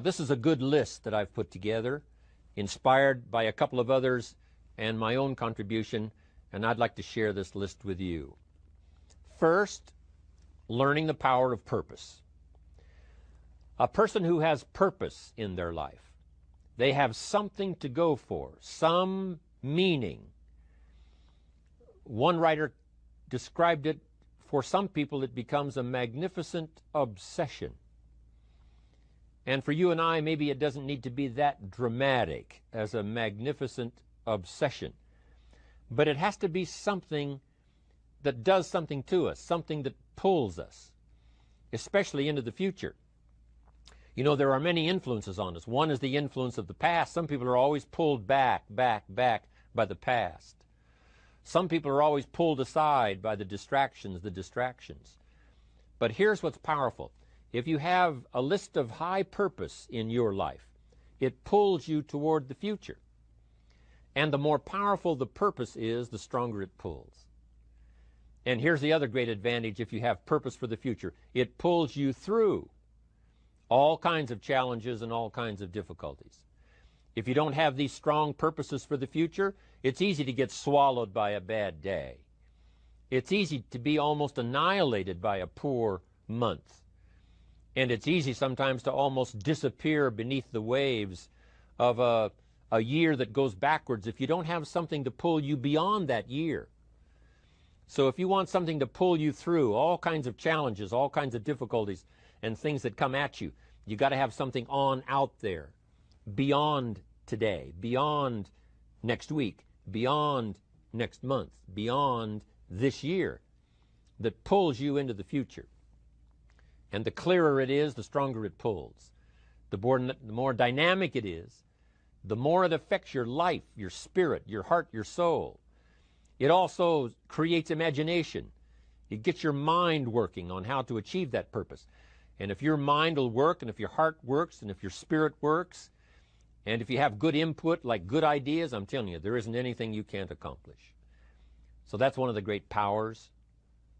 This is a good list that I've put together, inspired by a couple of others and my own contribution, and I'd like to share this list with you. First, learning the power of purpose. A person who has purpose in their life, they have something to go for, some meaning. One writer described it, for some people it becomes a magnificent obsession. And for you and I, maybe it doesn't need to be that dramatic as a magnificent obsession. But it has to be something that does something to us, something that pulls us, especially into the future. You know, there are many influences on us. One is the influence of the past. Some people are always pulled back by the past. Some people are always pulled aside by the distractions. But here's what's powerful. If you have a list of high purpose in your life, it pulls you toward the future. And the more powerful the purpose is, the stronger it pulls. And here's the other great advantage if you have purpose for the future. It pulls you through all kinds of challenges and all kinds of difficulties. If you don't have these strong purposes for the future, it's easy to get swallowed by a bad day. It's easy to be almost annihilated by a poor month. And it's easy sometimes to almost disappear beneath the waves of a year that goes backwards if you don't have something to pull you beyond that year. So if you want something to pull you through all kinds of challenges, all kinds of difficulties, and things that come at you, you got to have something on out there, beyond today, beyond next week, beyond next month, beyond this year, that pulls you into the future. And the clearer it is, the stronger it pulls. The more dynamic it is, the more it affects your life, your spirit, your heart, your soul. It also creates imagination. It gets your mind working on how to achieve that purpose. And if your mind will work, and if your heart works, and if your spirit works, and if you have good input, like good ideas, I'm telling you, there isn't anything you can't accomplish. So that's one of the great powers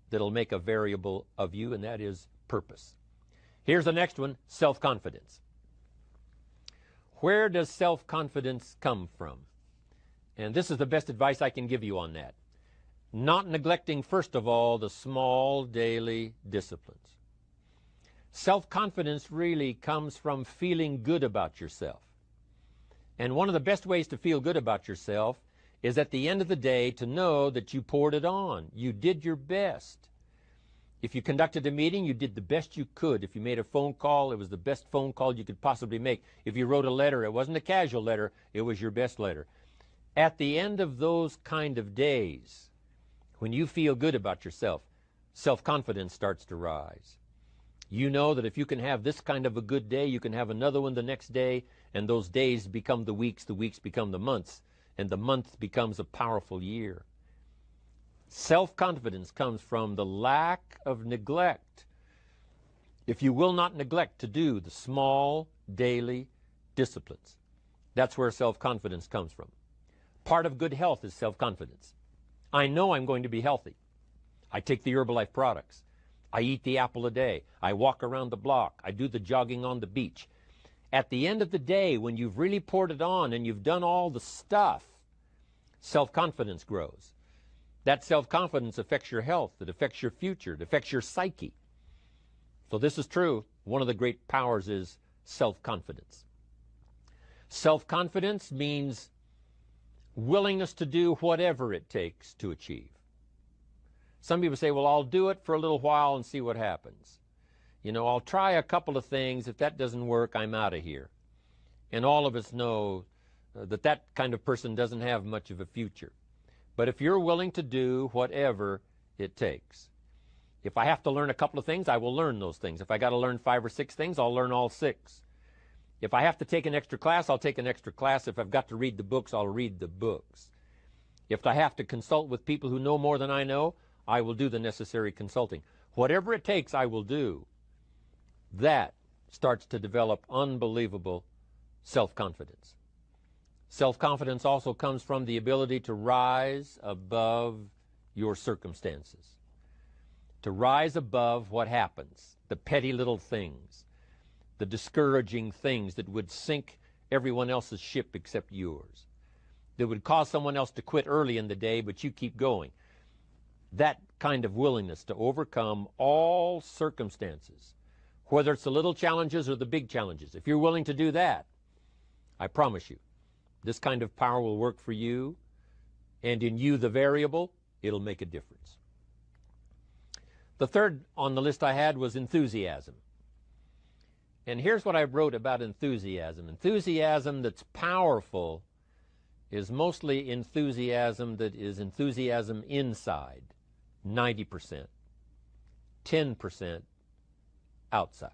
that'll make a variable of you, and that is purpose. Here's the next one, self-confidence. Where does self-confidence come from? And this is the best advice I can give you on that. Not neglecting, first of all, the small daily disciplines. Self-confidence really comes from feeling good about yourself. And one of the best ways to feel good about yourself is at the end of the day to know that you poured it on. You did your best. If you conducted a meeting, you did the best you could. If you made a phone call, it was the best phone call you could possibly make. If you wrote a letter, it wasn't a casual letter, it was your best letter. At the end of those kind of days, when you feel good about yourself, self-confidence starts to rise. You know that if you can have this kind of a good day, you can have another one the next day, and those days become the weeks become the months, and the month becomes a powerful year. Self-confidence comes from the lack of neglect. If you will not neglect to do the small daily disciplines, that's where self-confidence comes from. Part of good health is self-confidence. I know I'm going to be healthy. I take the Herbalife products. I eat the apple a day. I walk around the block. I do the jogging on the beach. At the end of the day, when you've really poured it on and you've done all the stuff, self-confidence grows. That self-confidence affects your health. It affects your future. It affects your psyche. So this is true. One of the great powers is self-confidence. Self-confidence means willingness to do whatever it takes to achieve. Some people say, well, I'll do it for a little while and see what happens. You know, I'll try a couple of things. If that doesn't work, I'm out of here. And all of us know that kind of person doesn't have much of a future. But if you're willing to do whatever it takes, if I have to learn a couple of things, I will learn those things. If I got to learn 5 or 6 things, I'll learn all 6. If I have to take an extra class, I'll take an extra class. If I've got to read the books, I'll read the books. If I have to consult with people who know more than I know, I will do the necessary consulting. Whatever it takes, I will do. That starts to develop unbelievable self-confidence. Self-confidence also comes from the ability to rise above your circumstances, to rise above what happens, the petty little things, the discouraging things that would sink everyone else's ship except yours, that would cause someone else to quit early in the day, but you keep going. That kind of willingness to overcome all circumstances, whether it's the little challenges or the big challenges. If you're willing to do that, I promise you, this kind of power will work for you, and in you, the variable, it'll make a difference. The third on the list I had was enthusiasm. And here's what I wrote about enthusiasm. Enthusiasm that's powerful is mostly enthusiasm that is enthusiasm inside, 90%, 10% outside.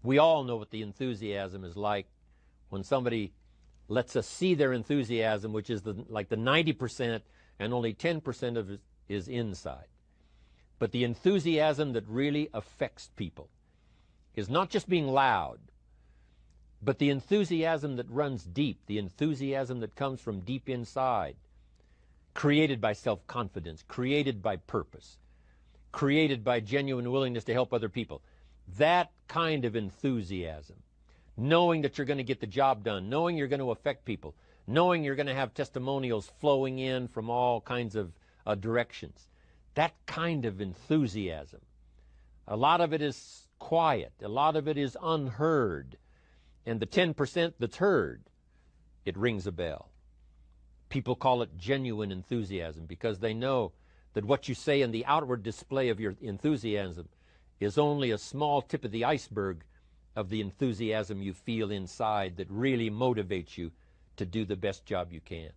We all know what the enthusiasm is like when somebody lets us see their enthusiasm, which is like the 90%, and only 10% of it is inside. But the enthusiasm that really affects people is not just being loud, but the enthusiasm that runs deep, the enthusiasm that comes from deep inside, created by self-confidence, created by purpose, created by genuine willingness to help other people. That kind of enthusiasm, knowing that you're going to get the job done, knowing you're going to affect people, knowing you're going to have testimonials flowing in from all kinds of directions. That kind of enthusiasm. A lot of it is quiet. A lot of it is unheard. And the 10% that's heard, it rings a bell. People call it genuine enthusiasm because they know that what you say in the outward display of your enthusiasm is only a small tip of the iceberg of the enthusiasm you feel inside that really motivates you to do the best job you can.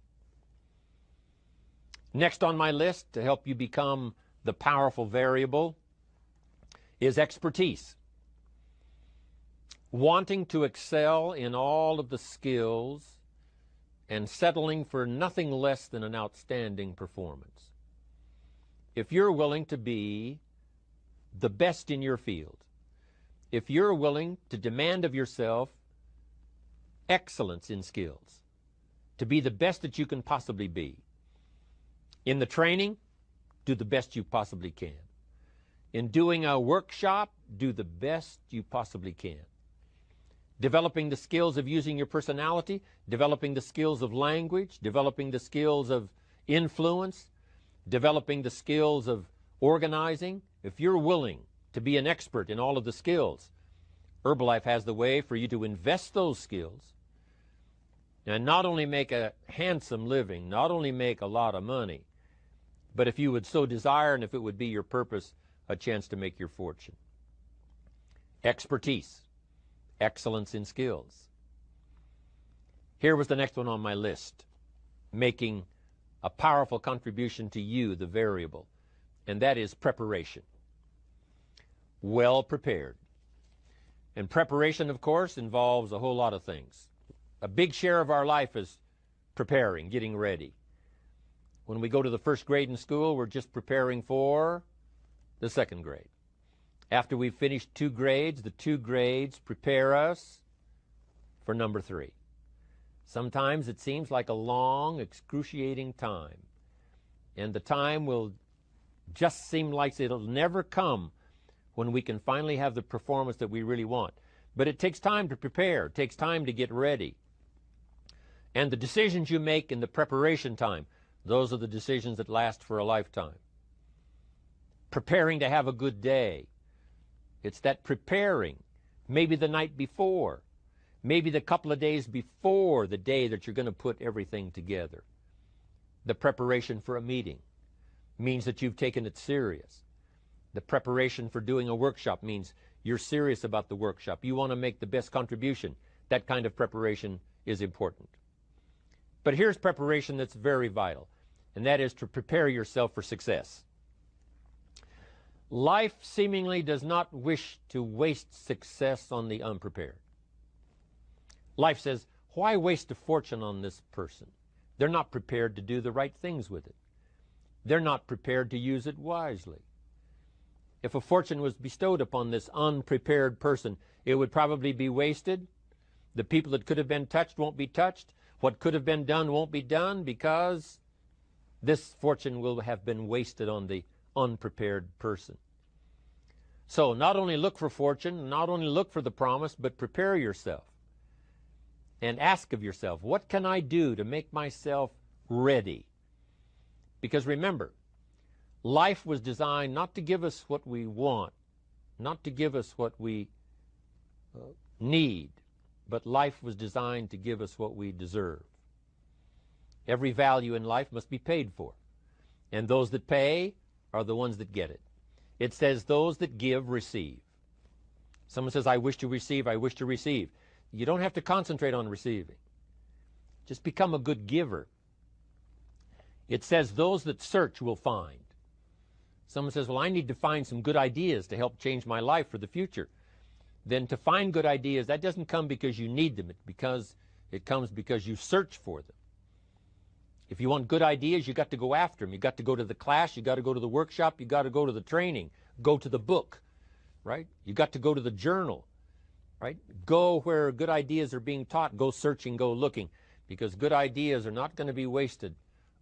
Next on my list to help you become the powerful variable is expertise. Wanting to excel in all of the skills and settling for nothing less than an outstanding performance. If you're willing to be the best in your field, if you're willing to demand of yourself excellence in skills, to be the best that you can possibly be, in the training, do the best you possibly can. In doing a workshop, do the best you possibly can. Developing the skills of using your personality, developing the skills of language, developing the skills of influence, developing the skills of organizing. If you're willing to be an expert in all of the skills, Herbalife has the way for you to invest those skills and not only make a handsome living, not only make a lot of money, but if you would so desire and if it would be your purpose, a chance to make your fortune. Expertise, excellence in skills. Here was the next one on my list, making a powerful contribution to you, the variable, and that is preparation. Well prepared. And preparation, of course, involves a whole lot of things. A big share of our life is preparing, getting ready. When we go to the first grade in school, we're just preparing for the second grade. After we've finished 2 grades, the 2 grades prepare us for number 3. Sometimes it seems like a long, excruciating time. And the time will just seem like it'll never come when we can finally have the performance that we really want. But it takes time to prepare. It takes time to get ready. And the decisions you make in the preparation time, those are the decisions that last for a lifetime. Preparing to have a good day. It's that preparing, maybe the night before, maybe the couple of days before the day that you're going to put everything together. The preparation for a meeting means that you've taken it serious. The preparation for doing a workshop means you're serious about the workshop. You want to make the best contribution. That kind of preparation is important. But here's preparation that's very vital, and that is to prepare yourself for success. Life seemingly does not wish to waste success on the unprepared. Life says, why waste a fortune on this person? They're not prepared to do the right things with it. They're not prepared to use it wisely. If a fortune was bestowed upon this unprepared person, it would probably be wasted. The people that could have been touched won't be touched. What could have been done won't be done because this fortune will have been wasted on the unprepared person. So not only look for fortune, not only look for the promise, but prepare yourself and ask of yourself, what can I do to make myself ready? Because remember, life was designed not to give us what we want, not to give us what we need, but life was designed to give us what we deserve. Every value in life must be paid for, and those that pay are the ones that get it. It says those that give receive. Someone says, I wish to receive, I wish to receive. You don't have to concentrate on receiving. Just become a good giver. It says those that search will find. Someone says, well, I need to find some good ideas to help change my life for the future. Then to find good ideas, that doesn't come because you need them. It comes because you search for them. If you want good ideas, you got to go after them. You got to go to the class, you got to go to the workshop, you got to go to the training, go to the book, right? You got to go to the journal, right? Go where good ideas are being taught, go searching, go looking, because good ideas are not going to be wasted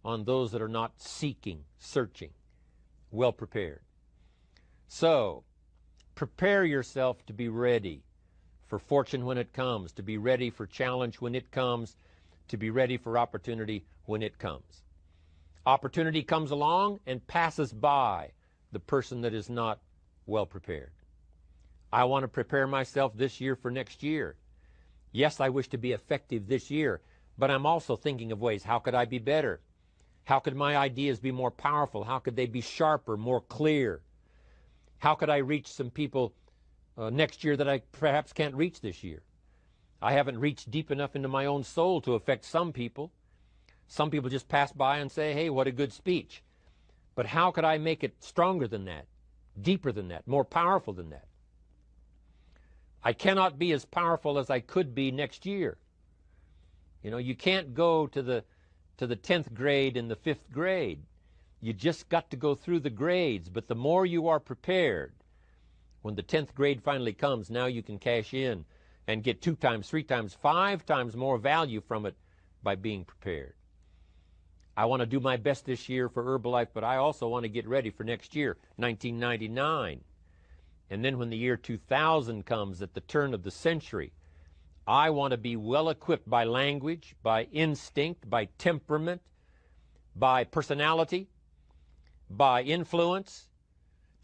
on those that are not seeking, searching, well prepared. So, prepare yourself to be ready for fortune when it comes, to be ready for challenge when it comes, to be ready for opportunity when it comes. Opportunity comes along and passes by the person that is not well prepared. I want to prepare myself this year for next year. Yes, I wish to be effective this year, but I'm also thinking of ways, how could I be better? How could my ideas be more powerful? How could they be sharper, more clear? How could I reach some people next year that I perhaps can't reach this year? I haven't reached deep enough into my own soul to affect some people. Some people just pass by and say, hey, what a good speech. But how could I make it stronger than that, deeper than that, more powerful than that? I cannot be as powerful as I could be next year. You know, you can't go to the 10th grade in the 5th grade. You just got to go through the grades. But the more you are prepared, when the 10th grade finally comes, now you can cash in and get 2 times, 3 times, 5 times more value from it by being prepared. I want to do my best this year for Herbalife, but I also want to get ready for next year, 1999. And then when the year 2000 comes, at the turn of the century, I want to be well equipped by language, by instinct, by temperament, by personality, by influence,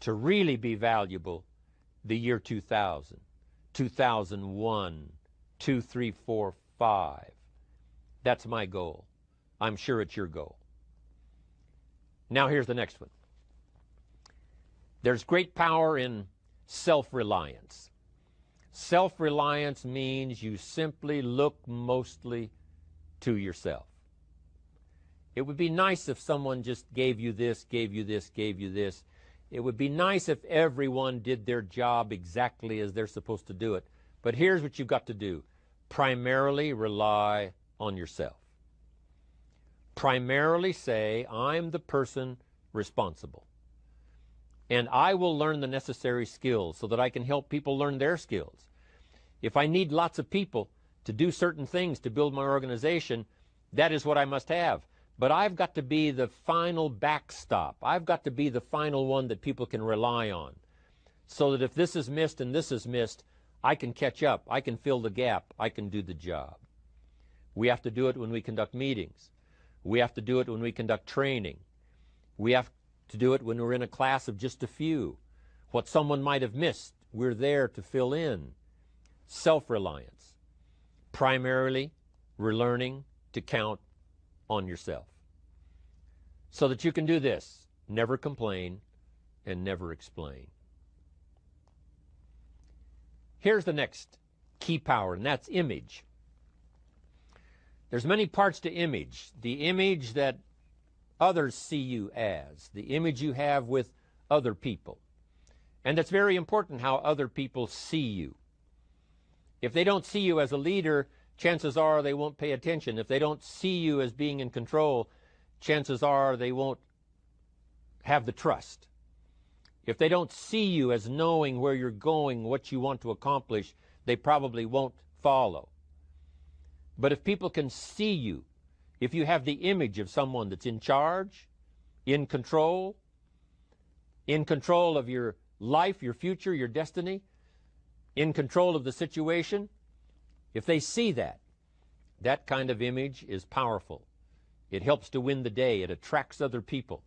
to really be valuable the year 2000, 2001, 2, 3, 4, 5. That's my goal. I'm sure it's your goal. Now here's the next one. There's great power in self-reliance. Self-reliance means you simply look mostly to yourself. It would be nice if someone just gave you this, gave you this, gave you this. It would be nice if everyone did their job exactly as they're supposed to do it. But here's what you've got to do. Primarily rely on yourself. Primarily say, I'm the person responsible. And I will learn the necessary skills so that I can help people learn their skills. If I need lots of people to do certain things to build my organization, that is what I must have. But I've got to be the final backstop. I've got to be the final one that people can rely on. So that if this is missed and this is missed, I can catch up. I can fill the gap. I can do the job. We have to do it when we conduct meetings. We have to do it when we conduct training. We have to do it when we're in a class of just a few. What someone might have missed, we're there to fill in. Self-reliance. Primarily, we're learning to count on yourself. So that you can do this. Never complain and never explain. Here's the next key power, and that's image. There's many parts to image. The image that others see you as, the image you have with other people. And it's very important how other people see you. If they don't see you as a leader, chances are they won't pay attention. If they don't see you as being in control, chances are they won't have the trust. If they don't see you as knowing where you're going, what you want to accomplish, they probably won't follow. But if people can see you, if you have the image of someone that's in charge, in control of your life, your future, your destiny, in control of the situation, if they see that, that kind of image is powerful. It helps to win the day. It attracts other people.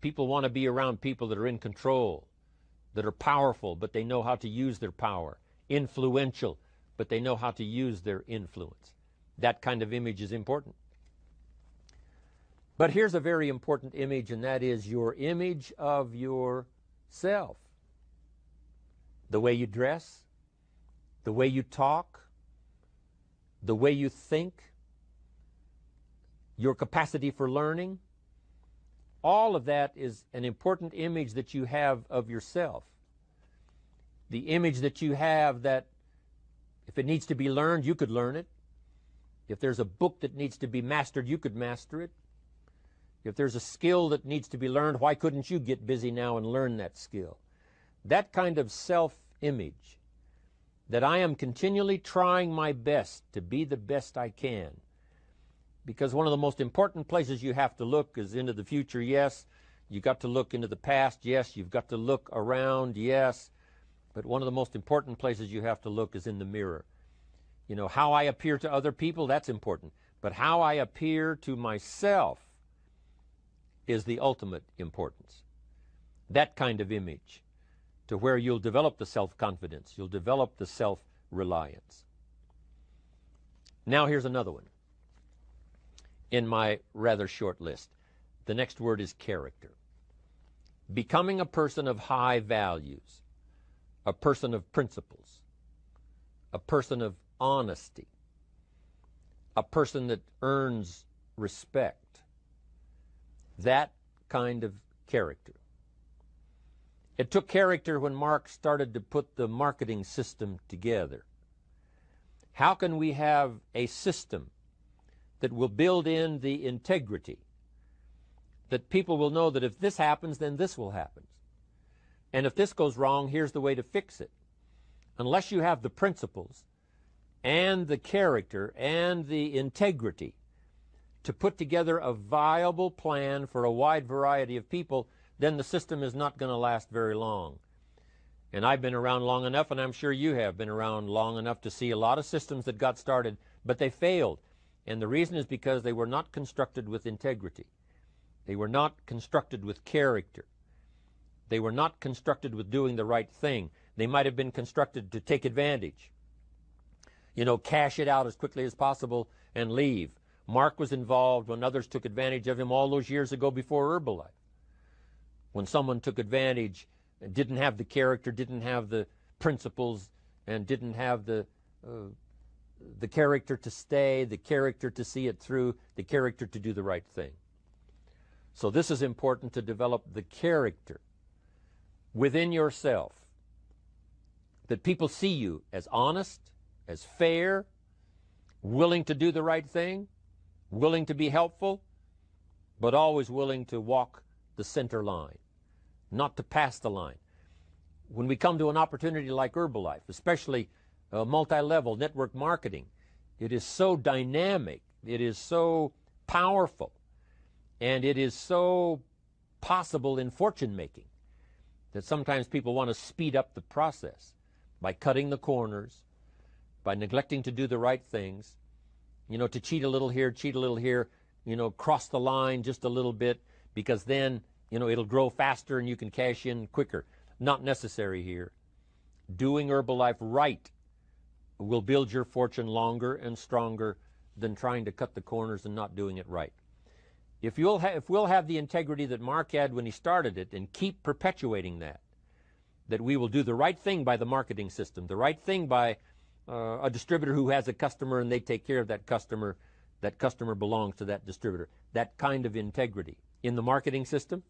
People want to be around people that are in control, that are powerful, but they know how to use their power, influential, but they know how to use their influence. That kind of image is important. But here's a very important image, and that is your image of yourself. The way you dress, the way you talk, the way you think, your capacity for learning, all of that is an important image that you have of yourself. The image that you have that if it needs to be learned, you could learn it. If there's a book that needs to be mastered, you could master it. If there's a skill that needs to be learned, why couldn't you get busy now and learn that skill? That kind of self-image, that I am continually trying my best to be the best I can. Because one of the most important places you have to look is into the future, yes. You've got to look into the past, yes. You've got to look around, yes. But one of the most important places you have to look is in the mirror. You know, how I appear to other people, that's important. But how I appear to myself is the ultimate importance. That kind of image, to where you'll develop the self-confidence, you'll develop the self-reliance. Now here's another one in my rather short list. The next word is character. Becoming a person of high values, a person of principles, a person of honesty, a person that earns respect. That kind of character. It took character when Mark started to put the marketing system together. How can we have a system that will build in the integrity, that people will know that if this happens, then this will happen. And if this goes wrong, here's the way to fix it. Unless you have the principles and the character and the integrity to put together a viable plan for a wide variety of people, then the system is not going to last very long. And I've been around long enough, and I'm sure you have been around long enough to see a lot of systems that got started, but they failed. And the reason is because they were not constructed with integrity. They were not constructed with character. They were not constructed with doing the right thing. They might have been constructed to take advantage. You know, cash it out as quickly as possible and leave. Mark was involved when others took advantage of him all those years ago before Herbalife. When someone took advantage, didn't have the character, didn't have the principles, and didn't have the character to stay, the character to see it through, the character to do the right thing. So this is important, to develop the character within yourself, that people see you as honest, as fair, willing to do the right thing, willing to be helpful, but always willing to walk the center line, not to pass the line. When we come to an opportunity like Herbalife, especially multi-level network marketing, it is so dynamic, it is so powerful, and it is so possible in fortune making that sometimes people want to speed up the process by cutting the corners, by neglecting to do the right things, you know, to cheat a little here, you know, cross the line just a little bit, because then, you know, it'll grow faster and you can cash in quicker. Not necessary here. Doing Herbalife right will build your fortune longer and stronger than trying to cut the corners and not doing it right. If we'll have the integrity that Mark had when he started it, and keep perpetuating that we will do the right thing by the marketing system, the right thing by a distributor who has a customer and they take care of that customer belongs to that distributor. That kind of integrity in the marketing system,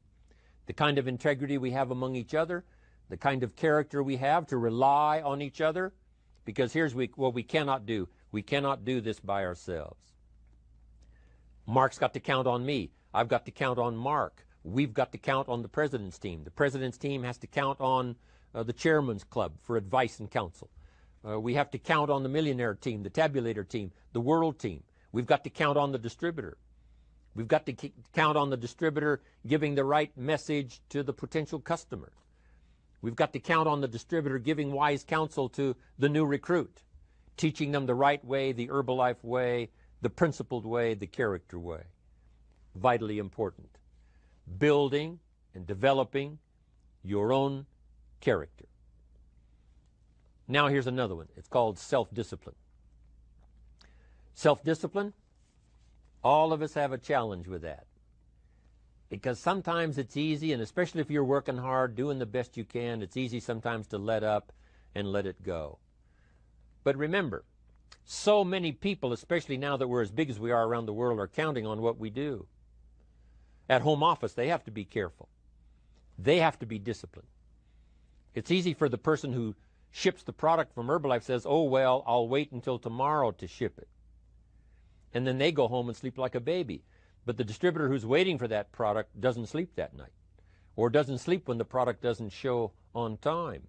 the kind of integrity we have among each other, the kind of character we have to rely on each other, because here's what we cannot do. We cannot do this by ourselves. Mark's got to count on me. I've got to count on Mark. We've got to count on the president's team. The president's team has to count on the chairman's club for advice and counsel. We have to count on the millionaire team, the tabulator team, the world team. We've got to count on the distributor. We've got to count on the distributor giving the right message to the potential customer. We've got to count on the distributor giving wise counsel to the new recruit, teaching them the right way, the Herbalife way, the principled way, the character way. Vitally important. Building and developing your own character. Now here's another one. It's called self-discipline. Self-discipline, all of us have a challenge with that. Because sometimes it's easy, and especially if you're working hard, doing the best you can, it's easy sometimes to let up and let it go. But remember, so many people, especially now that we're as big as we are around the world, are counting on what we do. At home office, they have to be careful. They have to be disciplined. It's easy for the person who ships the product from Herbalife says, oh, well, I'll wait until tomorrow to ship it. And then they go home and sleep like a baby. But the distributor who's waiting for that product doesn't sleep that night, or doesn't sleep when the product doesn't show on time.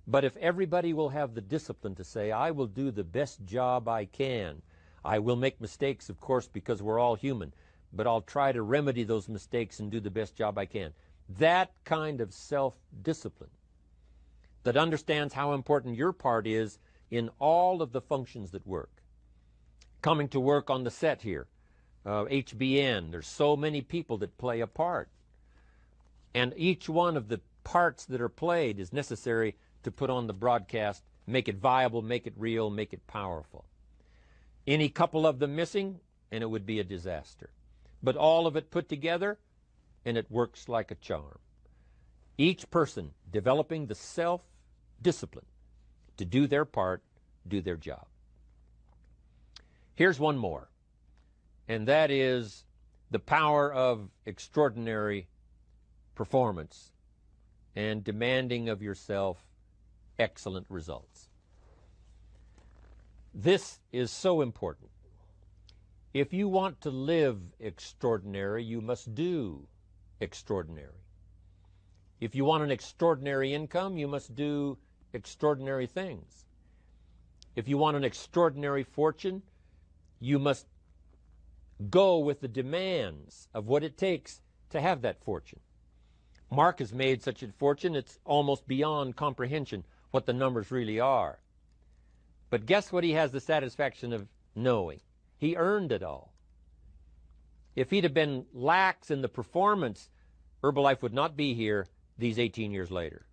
But if everybody will have the discipline to say, I will do the best job I can. I will make mistakes, of course, because we're all human, but I'll try to remedy those mistakes and do the best job I can. That kind of self-discipline that understands how important your part is in all of the functions that work. Coming to work on the set here, HBN, there's so many people that play a part. And each one of the parts that are played is necessary to put on the broadcast, make it viable, make it real, make it powerful. Any couple of them missing, and it would be a disaster. But all of it put together, and it works like a charm. Each person developing the self-discipline to do their part, do their job. Here's one more, and that is the power of extraordinary performance and demanding of yourself excellent results. This is so important. If you want to live extraordinary, you must do extraordinary. If you want an extraordinary income, you must do extraordinary things. If you want an extraordinary fortune, you must go with the demands of what it takes to have that fortune. Mark has made such a fortune, it's almost beyond comprehension what the numbers really are. But guess what he has the satisfaction of knowing? He earned it all. If he'd have been lax in the performance, Herbalife would not be here these 18 years later.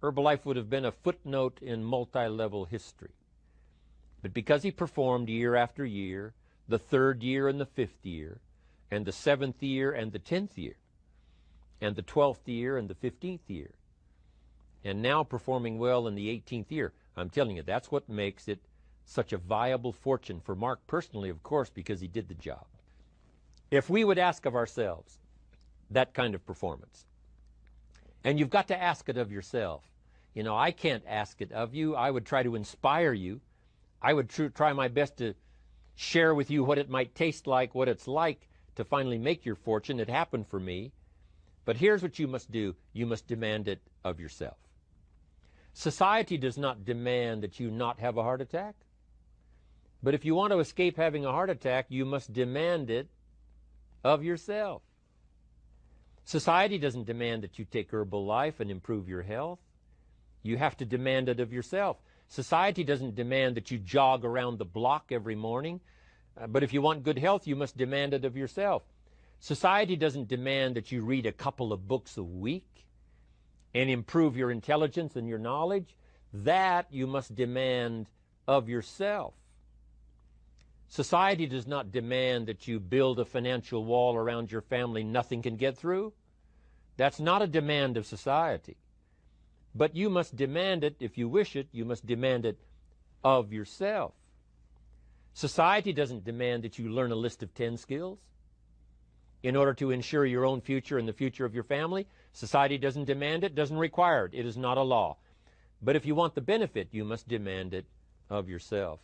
Herbalife would have been a footnote in multi-level history. But because he performed year after year, the 3rd year and the 5th year, and the 7th year and the 10th year, and the 12th year and the 15th year, and now performing well in the 18th year, I'm telling you, that's what makes it such a viable fortune for Mark personally, of course, because he did the job. If we would ask of ourselves that kind of performance, and you've got to ask it of yourself. You know, I can't ask it of you. I would try to inspire you. I would try my best to share with you what it might taste like, what it's like to finally make your fortune. It happened for me. But here's what you must do. You must demand it of yourself. Society does not demand that you not have a heart attack. But if you want to escape having a heart attack, you must demand it of yourself. Society doesn't demand that you take Herbalife and improve your health. You have to demand it of yourself. Society doesn't demand that you jog around the block every morning. But if you want good health, you must demand it of yourself. Society doesn't demand that you read a couple of books a week and improve your intelligence and your knowledge. That you must demand of yourself. Society does not demand that you build a financial wall around your family nothing can get through. That's not a demand of society. But you must demand it, if you wish it, you must demand it of yourself. Society doesn't demand that you learn a list of 10 skills in order to ensure your own future and the future of your family. Society doesn't demand it, doesn't require it. It is not a law. But if you want the benefit, you must demand it of yourself.